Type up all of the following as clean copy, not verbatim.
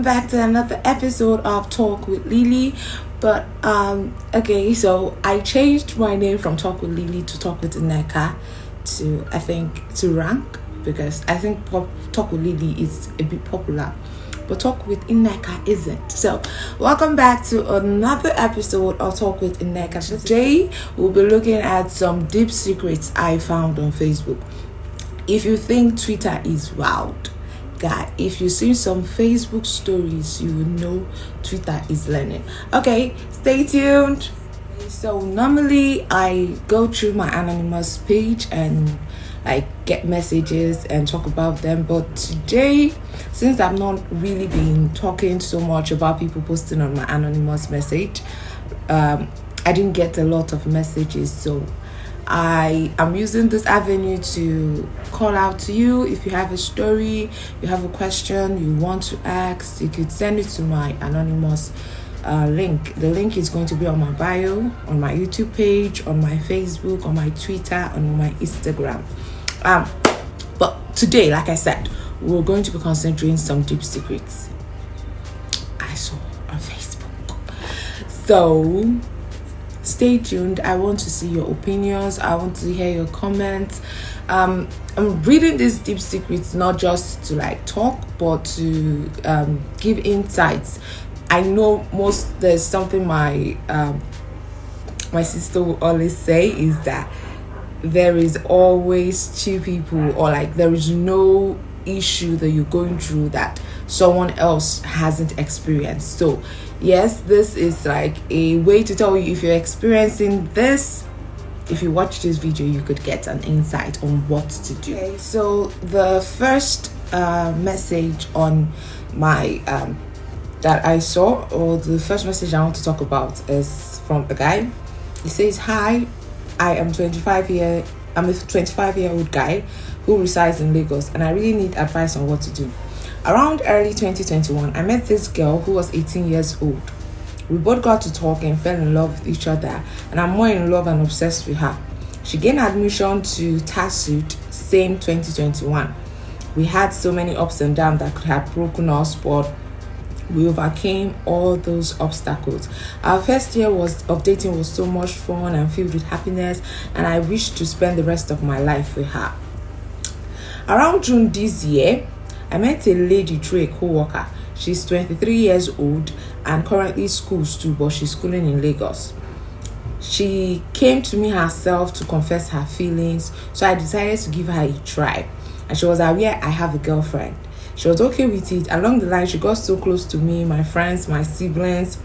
welcome back to another episode of Talk with Lily. But okay, so I changed my name from Talk with Lily to Talk with Ineka to rank, because I think Talk with Lily is a bit popular, but Talk with Ineka isn't. So welcome back to another episode of Talk with Ineka. Today we'll be looking at some deep secrets I found on Facebook. If you think Twitter is wild, guy, if you see some Facebook stories, you will know Twitter is learning. Okay, stay tuned. So normally I go through my anonymous page and I get messages and talk about them, but today, since I've not really been talking so much about people posting on my anonymous message, I didn't get a lot of messages, so I am using this avenue to call out to you. If you have a story, you have a question you want to ask, you could send it to my anonymous link. The link is going to be on my bio, on my YouTube page, on my Facebook, on my Twitter, and on my Instagram. But today, like I said, we're going to be concentrating some deep secrets I saw on Facebook. So stay tuned. I want to see your opinions. I want to hear your comments. I'm reading these deep secrets not just to like talk, but to give insights. I know there's something my sister will always say is that there is always two people, or like there is no issue that you're going through that someone else hasn't experienced. So yes, this is like a way to tell you if you're experiencing this. If you watch this video, you could get an insight on what to do. Okay, so the first message on my that I saw, or the first message I want to talk about, is from a guy. He says, "Hi, I'm a 25-year-old guy who resides in Lagos, and I really need advice on what to do. Around early 2021, I met this girl who was 18 years old. We both got to talk and fell in love with each other, and I'm more in love and obsessed with her. She gained admission to TASUT same 2021. We had so many ups and downs that could have broken us, but we overcame all those obstacles. Our first year of dating was so much fun and filled with happiness, and I wish to spend the rest of my life with her. Around June this year, I met a lady through a co-worker. She's 23 years old and currently schools too, but she's schooling in Lagos. She came to me herself to confess her feelings, so I decided to give her a try. And she was aware I have a girlfriend. She was okay with it. Along the line, she got so close to me, my friends, my siblings.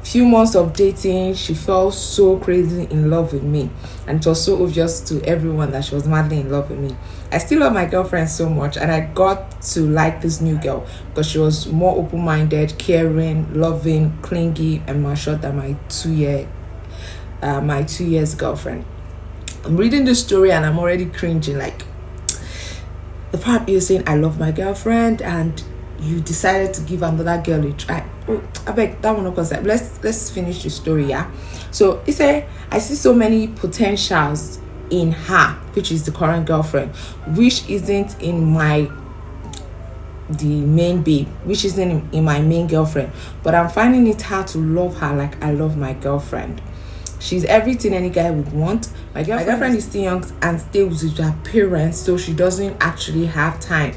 Few months of dating, she fell so crazy in love with me, and it was so obvious to everyone that she was madly in love with me. I still love my girlfriend so much, and I got to like this new girl because she was more open-minded, caring, loving, clingy, and mature than my 2 years girlfriend. I'm reading this story and I'm already cringing. Like, the part you're saying, I love my girlfriend, and you decided to give another girl a try. Oh, I beg that one no concept. Let's finish the story, yeah. So he said, I see so many potentials in her, which is the current girlfriend, which isn't in the main babe, which isn't in my main girlfriend. But I'm finding it hard to love her like I love my girlfriend. She's everything any guy would want. My girlfriend is still young and stays with her parents, so she doesn't actually have time.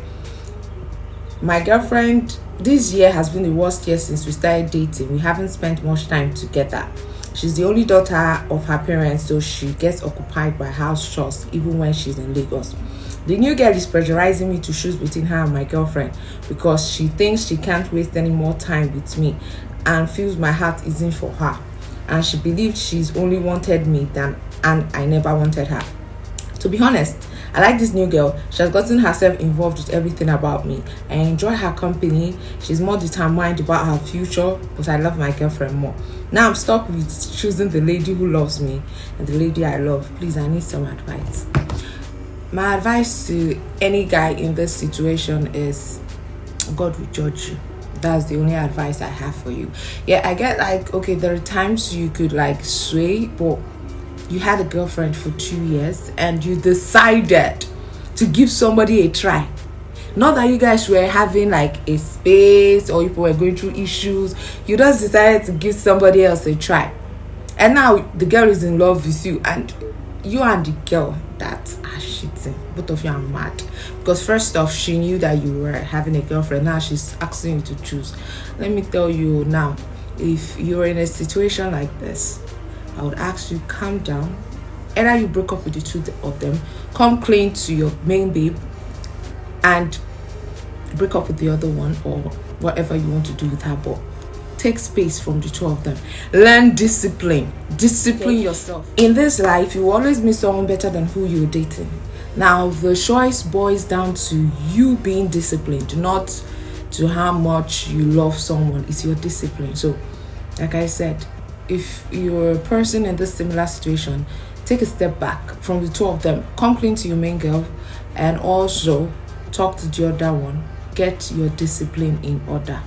My girlfriend, this year has been the worst year since we started dating. We haven't spent much time together. She's the only daughter of her parents, so she gets occupied by house chores even when she's in Lagos. The new girl is pressurizing me to choose between her and my girlfriend because she thinks she can't waste any more time with me and feels my heart isn't for her. And she believes she's only wanted me and I never wanted her. To be honest, I like this new girl. She has gotten herself involved with everything about me. I enjoy her company. She's more determined about her future, but I love my girlfriend more. Now I'm stuck with choosing the lady who loves me and the lady I love. Please, I need some advice. My advice to any guy in this situation is, God will judge you. That's the only advice I have for you. Yeah, I get like, okay, there are times you could like sway, but you had a girlfriend for 2 years and you decided to give somebody a try. Not that you guys were having like a space or you were going through issues. You just decided to give somebody else a try. And now the girl is in love with you, and you and the girl that are shitting. Both of you are mad. Because first off, she knew that you were having a girlfriend. Now she's asking you to choose. Let me tell you now, if you're in a situation like this, I would ask you calm down. Either you break up with the two of them, come clean to your main babe, and break up with the other one, or whatever you want to do with her. But take space from the two of them. Learn discipline. Discipline yourself. In this life, you always meet someone better than who you're dating. Now, the choice boils down to you being disciplined, not to how much you love someone. It's your discipline. So, like I said, if you're a person in this similar situation, take a step back from the two of them. Come clean to your main girl, and also talk to the other one. Get your discipline in order.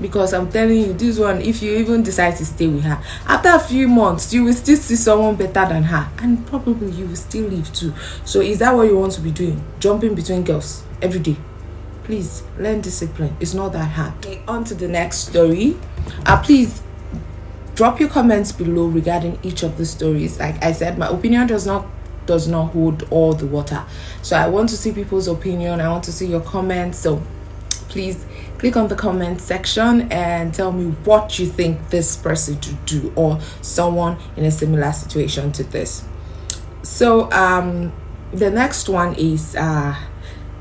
Because I'm telling you, this one, if you even decide to stay with her, after a few months, you will still see someone better than her, and probably you will still leave too. So is that what you want to be doing? Jumping between girls every day? Please learn discipline. It's not that hard. Okay, on to the next story. Please drop your comments below regarding each of the stories. Like I said, my opinion does not hold all the water. So I want to see people's opinion. I want to see your comments. So please click on the comment section and tell me what you think this person should do, or someone in a similar situation to this. So the next one is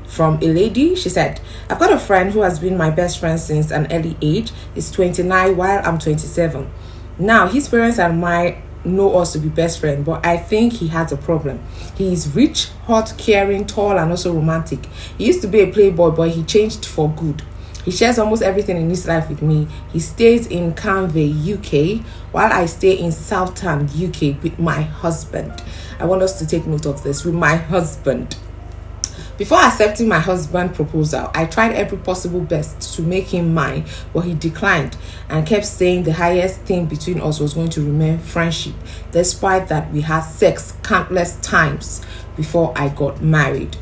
from a lady. She said, I've got a friend who has been my best friend since an early age. He's 29 while I'm 27. Now his parents and my know us to be best friends, but I think he has a problem. He is rich, hot, caring, tall, and also romantic. He used to be a playboy, but he changed for good. He shares almost everything in his life with me. He stays in Canvey, UK, while I stay in Southend, UK with my husband. I want us to take note of this, with my husband. Before accepting my husband's proposal, I tried every possible best to make him mine, but he declined and kept saying the highest thing between us was going to remain friendship, despite that we had sex countless times before I got married.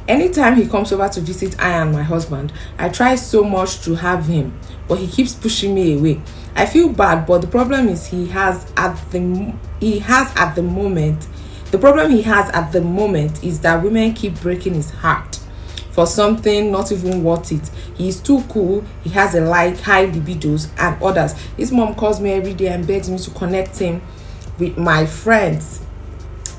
Anytime he comes over to visit I and my husband, I try so much to have him, but he keeps pushing me away. I feel bad, but the problem is The problem he has at the moment is that women keep breaking his heart for something not even worth it. He's too cool, he has high libidos and others. His mom calls me every day and begs me to connect him with my friends,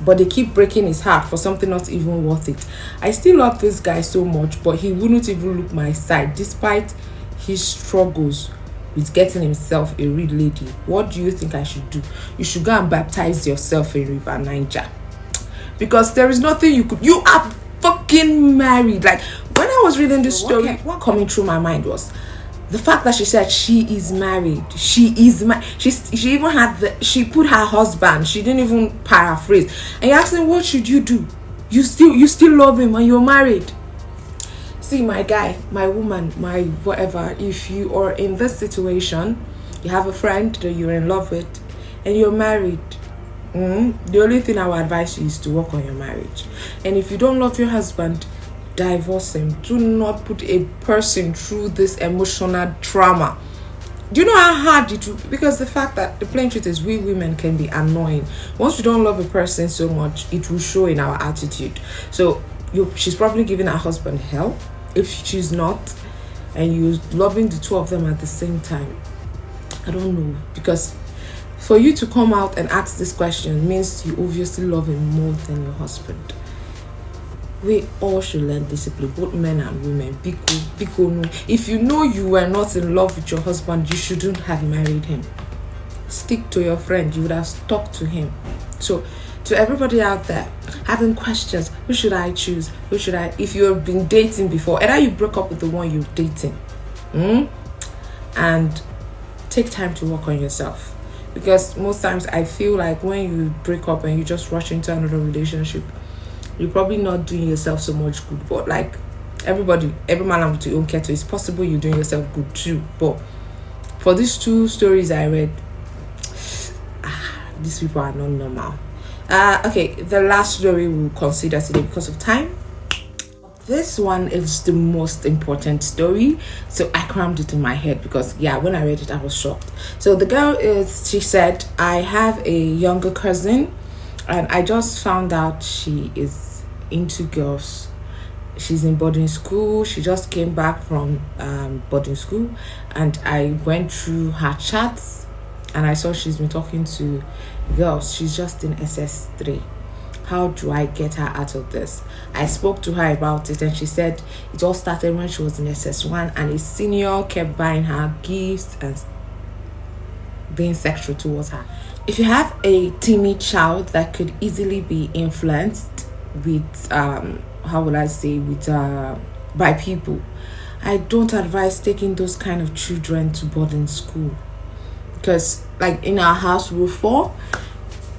but they keep breaking his heart for something not even worth it. I still love this guy so much, but he wouldn't even look my side despite his struggles with getting himself a real lady. What do you think I should do? You should go and baptize yourself in River Niger, because there is nothing you are fucking married. Like, when I was reading this story, what coming through my mind was the fact that she said she is married. She even had she put her husband. She didn't even paraphrase. And you asked me, what should you do? You still love him and you're married. See, my guy, my woman, my whatever, if you are in this situation, you have a friend that you're in love with and you're married, the only thing I would advise you is to work on your marriage. And if you don't love your husband, divorce him. Do not put a person through this emotional trauma. Do you know how hard it will? Because the fact that the plain truth is, we women can be annoying. Once we don't love a person so much, it will show in our attitude. So she's probably giving her husband hell if she's not, and you're loving the two of them at the same time. I don't know, because for you to come out and ask this question means you obviously love him more than your husband. We all should learn discipline, both men and women. Biko. If you know you were not in love with your husband, you shouldn't have married him. Stick to your friend. You would have stuck to him. So, to everybody out there having questions, who should I choose? Who should I? If you have been dating before, either you break up with the one you're dating, and take time to work on yourself. Because most times I feel like when you break up and you just rush into another relationship, you're probably not doing yourself so much good. But like every man have to own kettle. It's possible you're doing yourself good too. But for these two stories I read, these people are not normal. Okay, the last story we'll consider today because of time. this one is the most important story, so I crammed it in my head because yeah, when I read it I was shocked. So the girl is, she said, I have a younger cousin and I just found out she is into girls. She's in boarding school. She just came back from boarding school, and I went through her chats and I saw she's been talking to girls. She's just in SS3. How do I get her out of this? I spoke to her about it and she said it all started when she was in SS1 and a senior kept buying her gifts and being sexual towards her. If you have a timid child that could easily be influenced with how would I say, with by people, I don't advise taking those kind of children to boarding school, because like in our house we're four.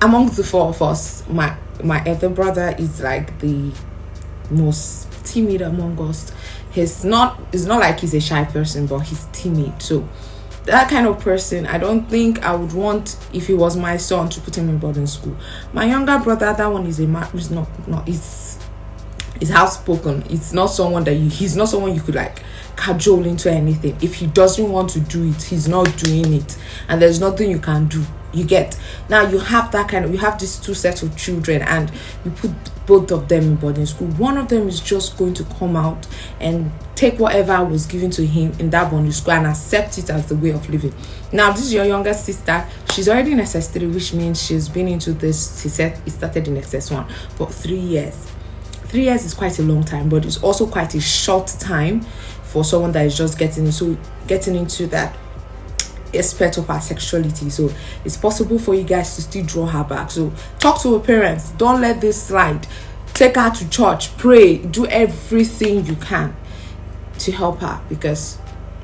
Among the four of us, my elder brother is like the most timid among us. It's not like he's a shy person, but he's timid. So that kind of person, I don't think I would want, if he was my son, to put him in boarding school. My younger brother, that one is a man who's not is outspoken. It's not someone that he's not someone you could like cajole into anything. If he doesn't want to do it, he's not doing it, and there's nothing you can do. You get, now you have you have these two sets of children and you put both of them in boarding school. One of them is just going to come out and take whatever was given to him in that boarding school and accept it as the way of living. Now this is your younger sister. She's already in SS3, which means she's been into this. She said it started in SS1 for 3 years. 3 years is quite a long time, but it's also quite a short time for someone that is just getting into that aspect of her sexuality. So it's possible for you guys to still draw her back. So talk to her parents. Don't let this slide. Take her to church, pray, do everything you can to help her, because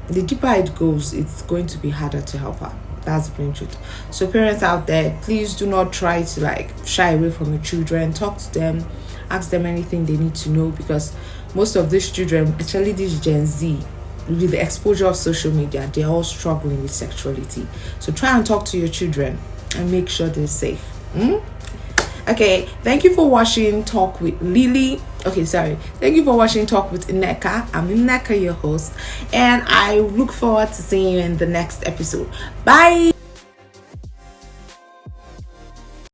the deeper it goes, it's going to be harder to help her. That's the plain truth. So parents out there, please do not try to like shy away from your children. Talk to them, ask them anything they need to know, because most of these children, especially this Gen Z, with the exposure of social media, they're all struggling with sexuality. So try and talk to your children and make sure they're safe. Okay, thank you for watching Talk with Lily. Thank you for watching Talk with Nneka. I'm Nneka, your host, and I look forward to seeing you in the next episode. Bye.